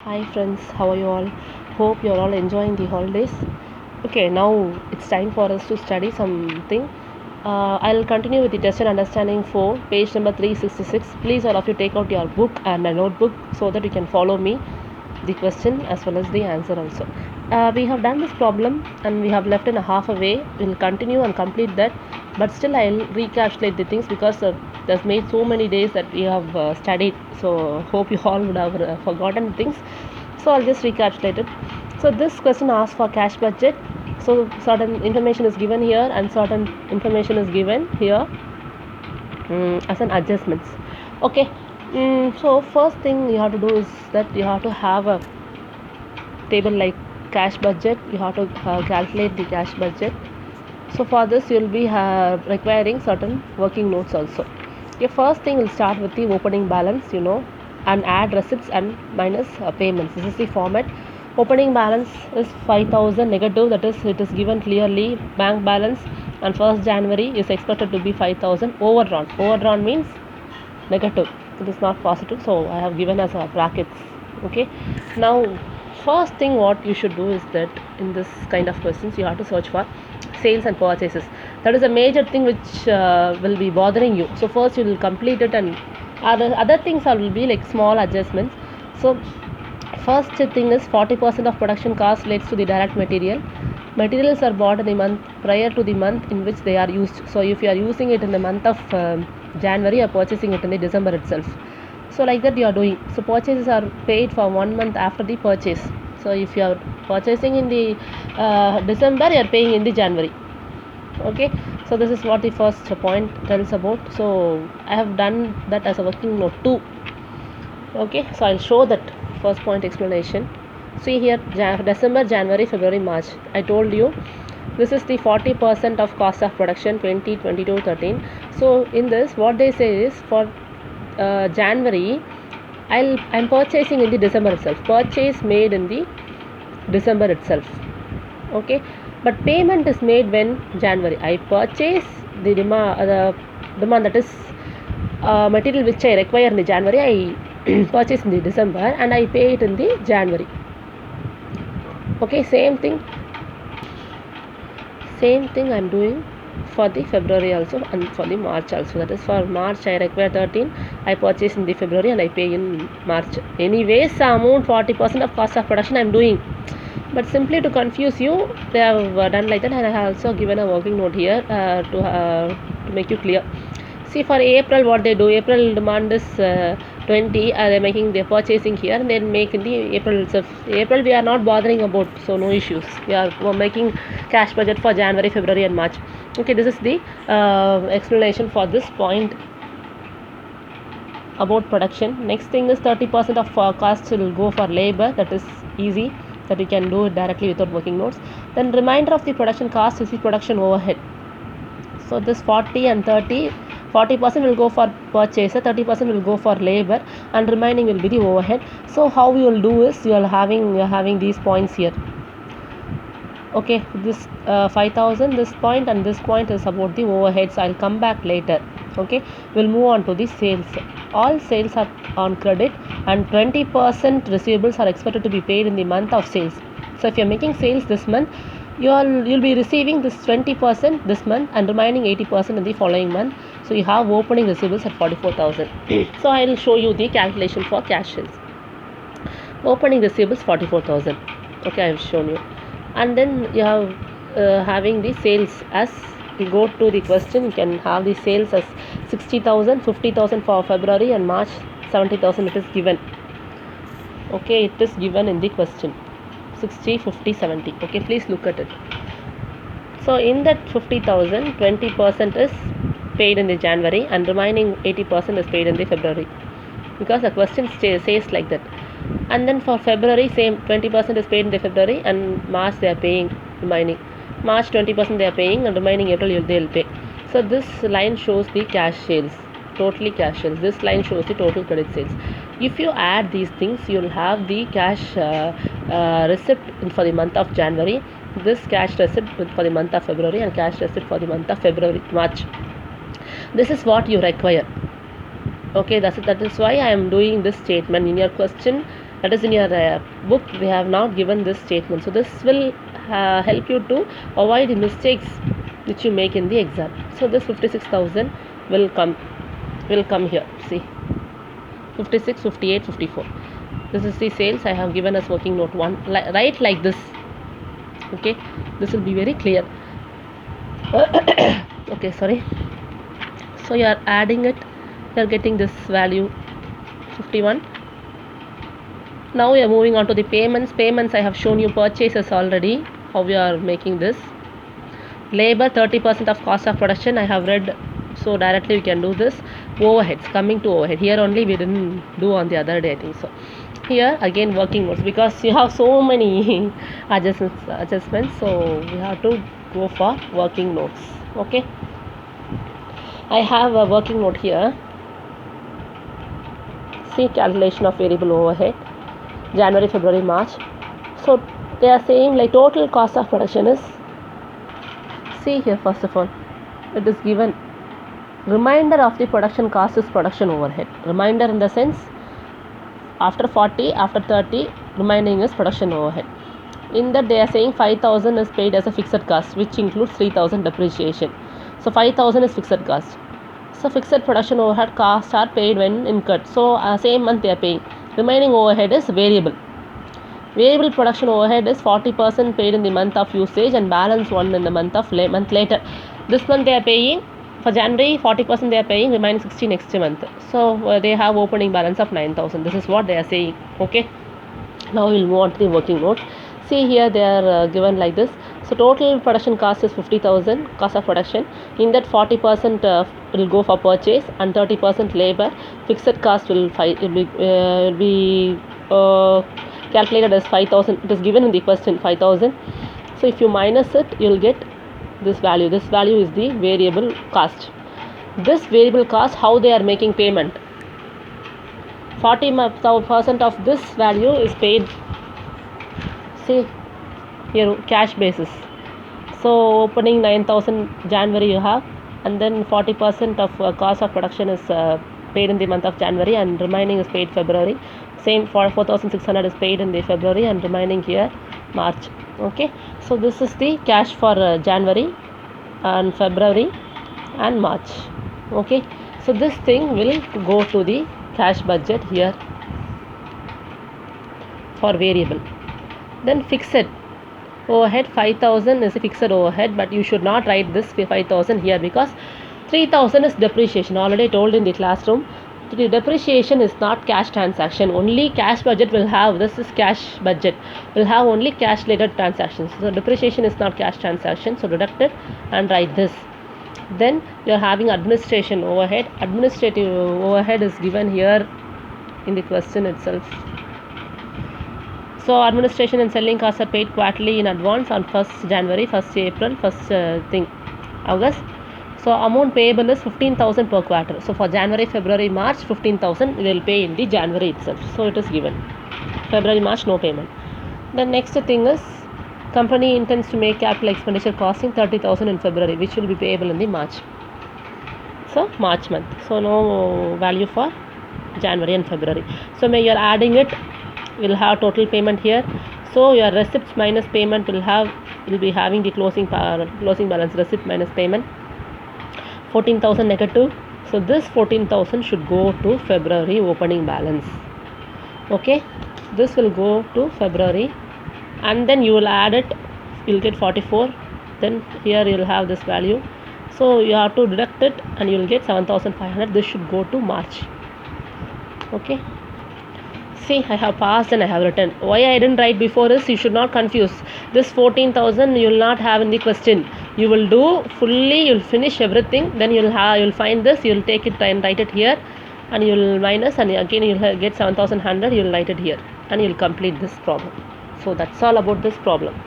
Hi friends, how are you all? Hope you're all enjoying the holidays. Okay, now it's time for us to study something. I'll continue with the test and understanding 4, page number 366. Please, all of you, take out your book and a notebook so that you can follow me the question as well as the answer also. We have done this problem and we have left in a half away. We'll continue and complete that, but still I'll recapitulate the things because there's made so many days that we have studied. So hope you all would have forgotten things. So I'll just recapitulate it. So this question asks for cash budget. So certain information is given here and certain information is given here as an adjustments. Okay. So first thing you have to do is that you have to have a table like cash budget. You have to calculate the cash budget. So for this you will be requiring certain working notes also. Your first thing will start with the opening balance, and add receipts and minus payments. This is the format. Opening balance is 5,000 negative, that is it is given clearly. Bank balance and 1st January is expected to be 5,000 overdrawn. Overdrawn means negative, it is not positive, so I have given as a brackets. Okay, now first thing what you should do is that in this kind of questions you have to search for sales and purchases. That is a major thing which will be bothering you. So first you will complete it, and other things will be like small adjustments. So first thing is 40% of production cost relates to the direct material. Materials are bought in the month prior to the month in which they are used. So if you are using it in the month of January, you are purchasing it in the December itself. So like that you are doing. So purchases are paid for 1 month after the purchase. So if you are purchasing in the December, you are paying in the January. Okay, so this is what the first point tells about. So I have done that as a working note too. Okay, so I'll show that first point explanation. See here, December, January, February, March. I told you this is the 40% of cost of production 2022 13. So in this what they say is for January I'm purchasing in the December itself. Purchase made in the December itself. Okay, but payment is made when January. I purchase the demand, that is material which I require in the January, I purchase in the December and I pay it in the January. Okay, same thing I'm doing for the February also and for the March also. That is for March I require 13, I purchase in the February and I pay in March. Anyways, the amount 40% of cost of production I am doing, but simply to confuse you they have done like that, and I have also given a working note here to make you clear. See for April what they do, April demand is 20, they're purchasing here and then make in the April itself. April we are not bothering about, so no issues. We're making cash budget for January, February and March. Okay, this is the explanation for this point about production. Next thing is 30% of costs will go for labor. That is easy, that you can do it directly without working notes. Then remainder of the production cost is the production overhead. So this 40 and 30, 40% will go for purchaser, 30% will go for labor, and remaining will be the overhead. So how we will do is you are having these points here. Okay, this 5,000, this point and this point is about the overheads. I'll come back later. Okay, we'll move on to the sales. All sales are on credit and 20% receivables are expected to be paid in the month of sales. So if you're making sales this month, you'll be receiving this 20% this month and remaining 80% in the following month. So you have opening receivables at 44,000. So I'll show you the calculation for cash sales. Opening receivables 44,000. Okay, I have shown you. And then you have having the sales. As you go to the question, you can have the sales as 60,000, 50,000 for February, and March 70,000 it is given. Okay, it is given in the question 60, 50, 70. Okay, please look at it. So in that 50,000, 20% is paid in the January and remaining 80% is paid in the February, because the question says like that. And then for February, same 20% is paid in the February and March they are paying remaining. March 20% they are paying and remaining April they will pay. So this line shows the cash sales, totally cash sales. This line shows the total credit sales. If you add these things, you will have the cash receipt for the month of January, this cash receipt for the month of February, and cash receipt for the month of March. This is what you require. Okay, that is why I am doing this statement. In your question That is in your book they have not given this statement. So this will help you to avoid the mistakes which you make in the exam. So this 56,000 will come here. See, 56, 58, 54. This is the sales I have given as working note 1. Write like this. Okay, this will be very clear. Okay, sorry. So you are adding it, you are getting this value 51. Now we are moving on to the payments. I have shown you purchases already, how we are making this. Labor 30% of cost of production I have read, so directly we can do this. Overheads, coming to overhead, here only we didn't do on the other day, I think so. Here again working notes, because you have so many adjustments, so we have to go for working notes. Okay, I have a working note here. See, calculation of variable overhead January, February, March. So they are saying like total cost of production is, see here, first of all it is given remainder of the production cost is production overhead. Remainder in the sense after 40, after 30, remaining is production overhead. In that they are saying 5,000 is paid as a fixed cost, which includes 3,000 depreciation. So 5,000 is fixed cost. So fixed production overhead costs are paid when incurred. So same month they are paying. Remaining overhead is variable. Variable production overhead is 40% paid in the month of usage and balance 1 in the month later. This month they are paying for January 40% they are paying, remaining 60 next month. So they have opening balance of 9,000. This is what they are saying. Okay. Now we will move on to the working note. See here they are given like this. So total production cost is 50,000 cost of production. In that 40% will go for purchase and 30% labor. Fixed cost will be calculated as 5,000. It is given in the question 5,000. So if you minus it, you will get this value. This value is the variable cost. This variable cost, how they are making payment? 40% of this value is paid, see here, cash basis. So opening 9,000 January you have, and then 40% of cost of production is paid in the month of January and remaining is paid February. Same for 4,600 is paid in the February and remaining here March. Okay, so this is the cash for January and February and March. Okay, so this thing will go to the cash budget here for variable. Then fixed overhead 5,000 is a fixed overhead, but you should not write this 5,000 here because 3,000 is depreciation. Already told in the classroom, the depreciation is not cash transaction. Only cash budget will have, this is cash budget, will have only cash related transactions. So depreciation is not cash transaction, so deduct it and write this. Then you are having administration overhead. Administrative overhead is given here in the question itself. So administration and selling costs are paid quarterly in advance on 1st January, 1st April, 1st August. So amount payable is 15,000 per quarter. So for January, February, March, 15,000 we will pay in the January itself. So it is given. February, March, no payment. The next thing is company intends to make capital expenditure costing 30,000 in February, which will be payable in the March. So March month. So no value for January and February. So when you are adding it, will have total payment here. So your receipts minus payment will be having the closing balance, receipt minus payment, 14,000 negative. So this 14,000 should go to February opening balance. Okay, this will go to February, and then you will add it, you will get 44. Then here you will have this value. So you have to deduct it and you will get 7,500. This should go to March. Okay. See, I have passed and I have written. Why I didn't write before is you should not confuse. This 14,000 you will not have in the question. You will do fully, you will finish everything. Then you will find this, you will take it and write it here, and you will minus, and again you will get 7,100. You will write it here, and you will complete this problem. So that's all about this problem.